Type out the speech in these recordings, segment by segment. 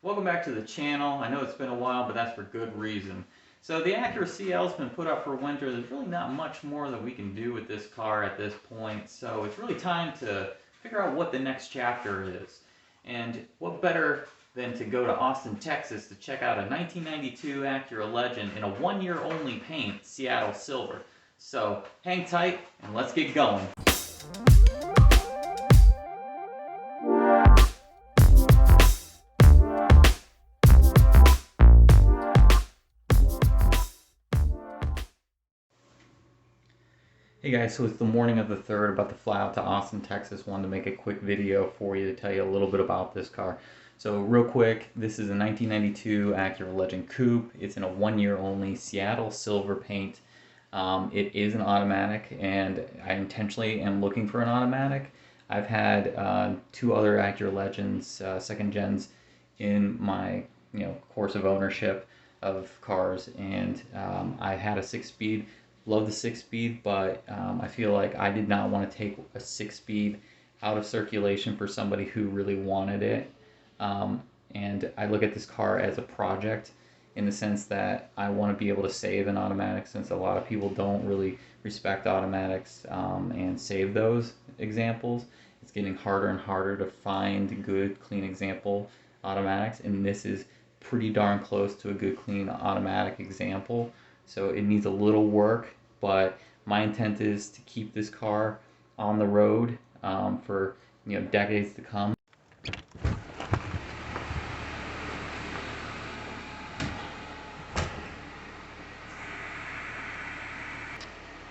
Welcome back to the channel. I know it's been a while, but that's for good reason. So the Acura CL's been put up for winter. There's really not much more that we can do with this car at this point. So it's really time to figure out what the next chapter is. And what better than to go to Austin, Texas to check out a 1992 Acura Legend in a one-year only paint, Seattle Silver. So hang tight and let's get going. Hey guys, so it's the morning of the 3rd, about to fly out to Austin, Texas. Wanted to make a quick video for you to tell you a little bit about this car. So real quick, this is a 1992 Acura Legend Coupe. It's in a one-year only Seattle silver paint. It is an automatic, and I intentionally am looking for an automatic. I've had two other Acura Legends, second gens, in my course of ownership of cars, and I had a 6-speed. Love the 6-speed, but I feel like I did not want to take a 6-speed out of circulation for somebody who really wanted it. And I look at this car as a project in the sense that I want to be able to save an automatic, since a lot of people don't really respect automatics and save those examples. It's getting harder and harder to find good, clean example automatics, and this is pretty darn close to a good, clean automatic example. So it needs a little work, but my intent is to keep this car on the road for decades to come.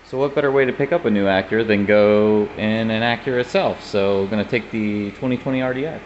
So what better way to pick up a new Acura than go in an Acura itself? So I'm going to take the 2020 RDX.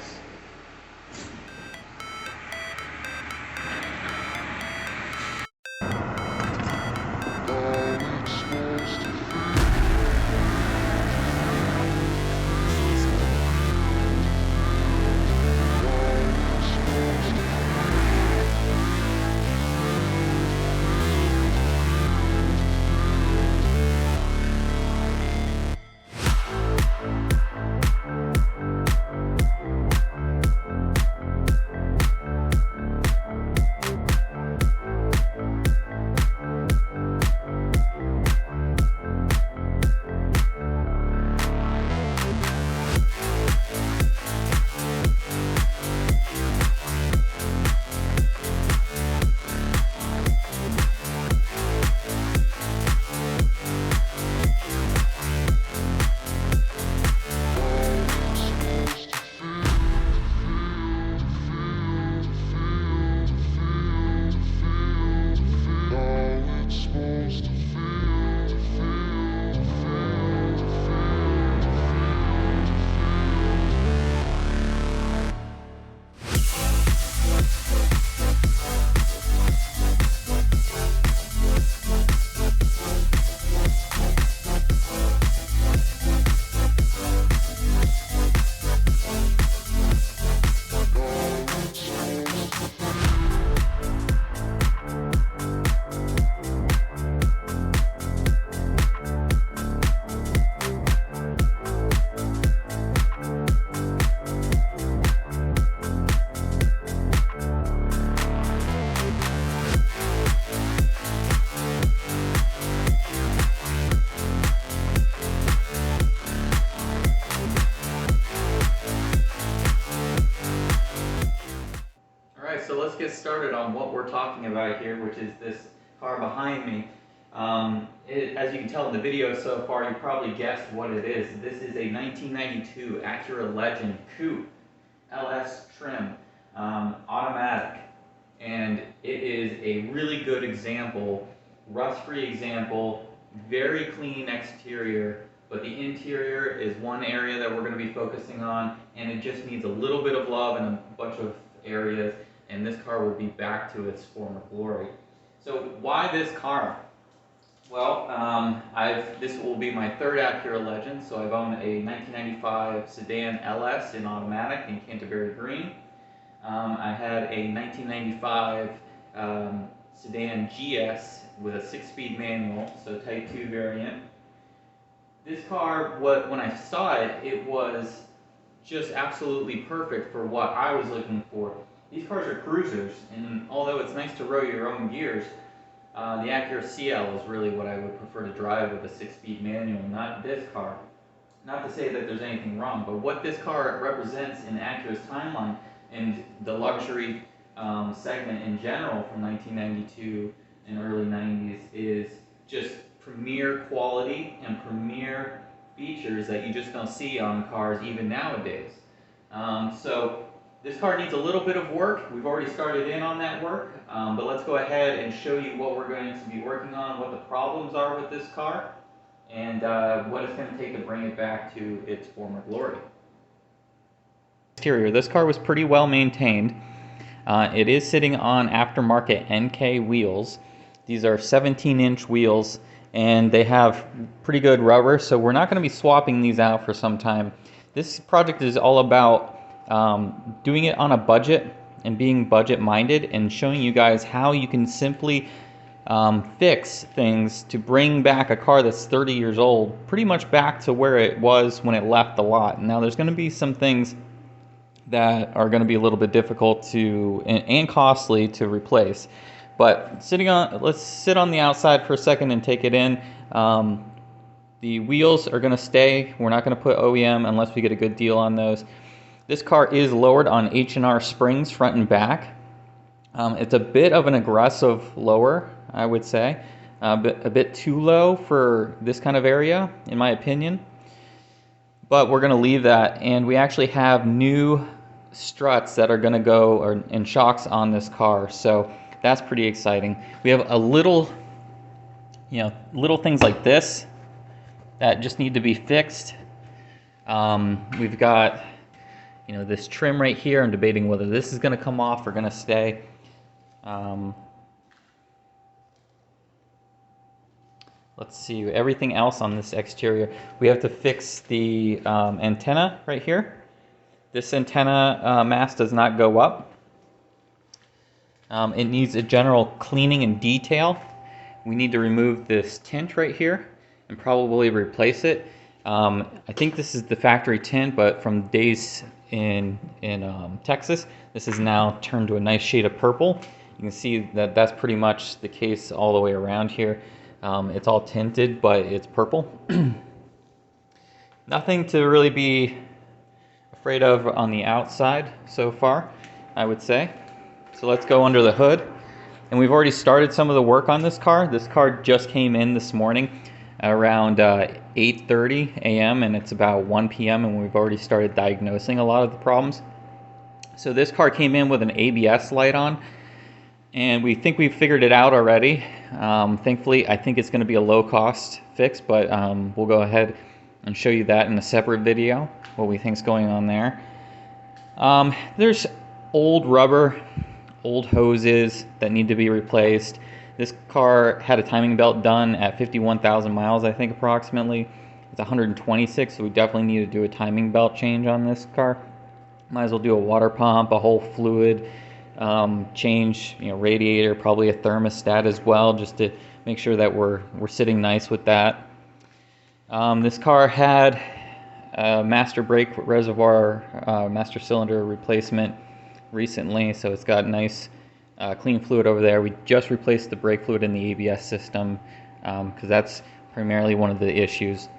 So let's get started on what we're talking about here, which is this car behind me. As you can tell in the video so far, you probably guessed what it is. This is a 1992 Acura Legend Coupe, LS trim, automatic. And it is a really good example, rust-free example, very clean exterior, but the interior is one area that we're going to be focusing on, and it just needs a little bit of love in a bunch of areas, and this car will be back to its former glory. So why this car? Well, this will be my third Acura Legend. So I've owned a 1995 sedan LS in automatic in Canterbury Green. I had a 1995 sedan GS with a 6-speed manual, so Type 2 variant. This car, when I saw it, it was just absolutely perfect for what I was looking for. these cars are cruisers, and although it's nice to row your own gears, the Acura CL is really what I would prefer to drive with a 6-speed manual, not this car. Not to say that there's anything wrong, but what this car represents in Acura's timeline and the luxury segment in general from 1992 and early 90s is just premier quality and premier features that you just don't see on cars even nowadays. So this car needs a little bit of work. We've already started in on that work, but let's go ahead and show you what we're going to be working on, what the problems are with this car, and what it's going to take to bring it back to its former glory. Exterior. This car was pretty well maintained. It is sitting on aftermarket NK wheels. These are 17-inch wheels, and they have pretty good rubber, so we're not going to be swapping these out for some time. This project is all about doing it on a budget and being budget minded and showing you guys how you can simply fix things to bring back a car that's 30 years old pretty much back to where it was when it left the lot. Now there's going to be some things that are going to be a little bit difficult to and costly to replace, but let's sit on the outside for a second and take it in. The wheels are going to stay. We're not going to put OEM unless we get a good deal on those. This car is lowered on H&R springs front and back. It's a bit of an aggressive lower, I would say. A bit too low for this kind of area, in my opinion. But we're going to leave that, and we actually have new struts that are going to go and shocks on this car, so that's pretty exciting. We have a little things like this that just need to be fixed. We've got this trim right here. I'm debating whether this is going to come off or going to stay. Let's see, everything else on this exterior. We have to fix the antenna right here. This antenna mast does not go up. It needs a general cleaning and detail. We need to remove this tint right here and probably replace it. I think this is the factory tint, but from days in Texas, this is now turned to a nice shade of purple. You can see that that's pretty much the case all the way around here. It's all tinted, but it's purple. Nothing to really be afraid of on the outside so far, I would say. So let's go under the hood. And we've already started some of the work on this car. This car just came in this morning around 8:30 a.m. and it's about 1 p.m. and we've already started diagnosing a lot of the problems. So this car came in with an ABS light on, and we think we've figured it out already. Thankfully, I think it's going to be a low-cost fix, but we'll go ahead and show you that in a separate video, what we think is going on there. There's old rubber, old hoses that need to be replaced. This car had a timing belt done at 51,000 miles, I think, approximately. It's 126, so we definitely need to do a timing belt change on this car. Might as well do a water pump, a whole fluid change, radiator, probably a thermostat as well, just to make sure that we're sitting nice with that. This car had a master brake reservoir, master cylinder replacement recently, so it's got nice clean fluid over there. We just replaced the brake fluid in the ABS system because that's primarily one of the issues.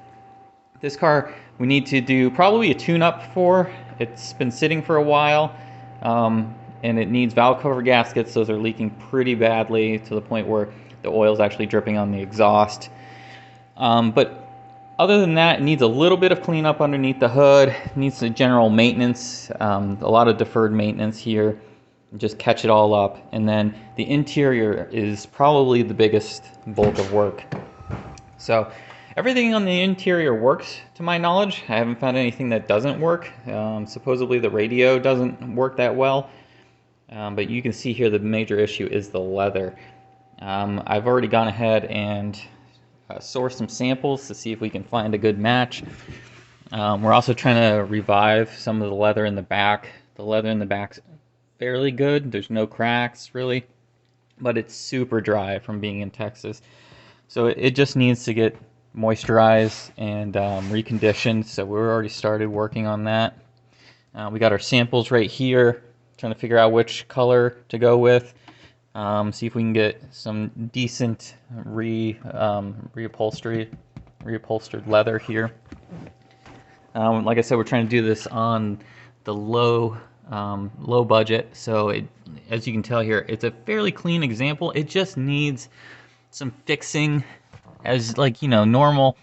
This car we need to do probably a tune-up for. It's been sitting for a while, and it needs valve cover gaskets. Those are leaking pretty badly to the point where the oil is actually dripping on the exhaust. But other than that, it needs a little bit of cleanup underneath the hood. It needs some general maintenance, a lot of deferred maintenance here. Just catch it all up. And then the interior is probably the biggest bulk of work. So everything on the interior works to my knowledge. I haven't found anything that doesn't work. Supposedly the radio doesn't work that well. But you can see here the major issue is the leather. I've already gone ahead and sourced some samples to see if we can find a good match. We're also trying to revive some of the leather in the back. The leather in the back's fairly good. There's no cracks really, but it's super dry from being in Texas. So it just needs to get moisturized and reconditioned. So we're already started working on that. We got our samples right here. trying to figure out which color to go with. See if we can get some decent reupholstered leather here. Like I said, we're trying to do this on the low budget, so as you can tell here, it's a fairly clean example. It just needs some fixing, as like, you know, normal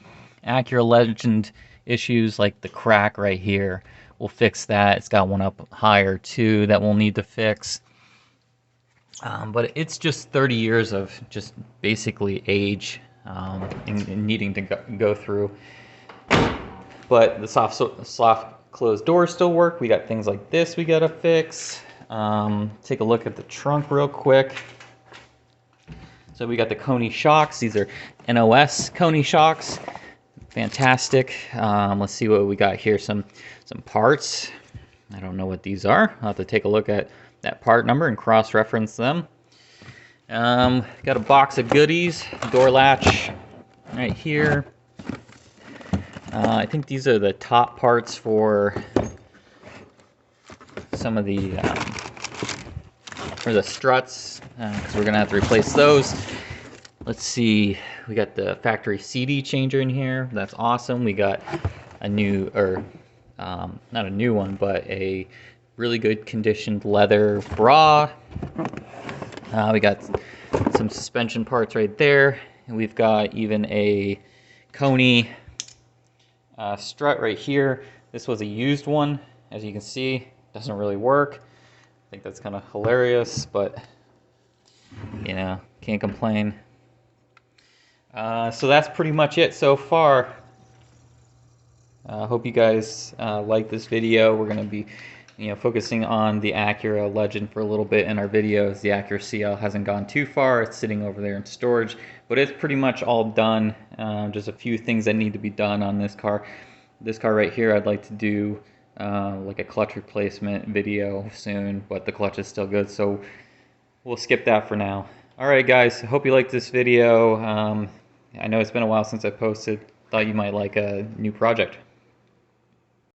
Acura Legend issues, like the crack right here. We'll fix that. It's got one up higher too that we'll need to fix. But it's just 30 years of just basically age and needing to go through. But the soft closed doors still work. We got things like this we gotta fix. Take a look at the trunk real quick. So we got the Coney shocks. These are NOS Coney shocks. Fantastic. Let's see what we got here. Some parts. I don't know what these are. I'll have to take a look at that part number and cross-reference them. Got a box of goodies. Door latch right here. I think these are the top parts for some of the struts, because we're gonna have to replace those. Let's see, we got the factory CD changer in here. That's awesome. We got a new, or not a new one, but a really good conditioned leather bra. We got some suspension parts right there, and we've got even a Coney strut right here. This was a used one, as you can see. Doesn't really work. I think that's kind of hilarious, but you know, can't complain. So that's pretty much it so far. Hope you guys like this video. We're going to be, you know, focusing on the Acura Legend for a little bit in our videos. The Acura CL hasn't gone too far. It's sitting over there in storage, but it's pretty much all done. Just a few things that need to be done on this car. This car right here, I'd like to do like a clutch replacement video soon, but the clutch is still good, so we'll skip that for now. Alright guys, hope you liked this video. I know it's been a while since I posted. Thought you might like a new project.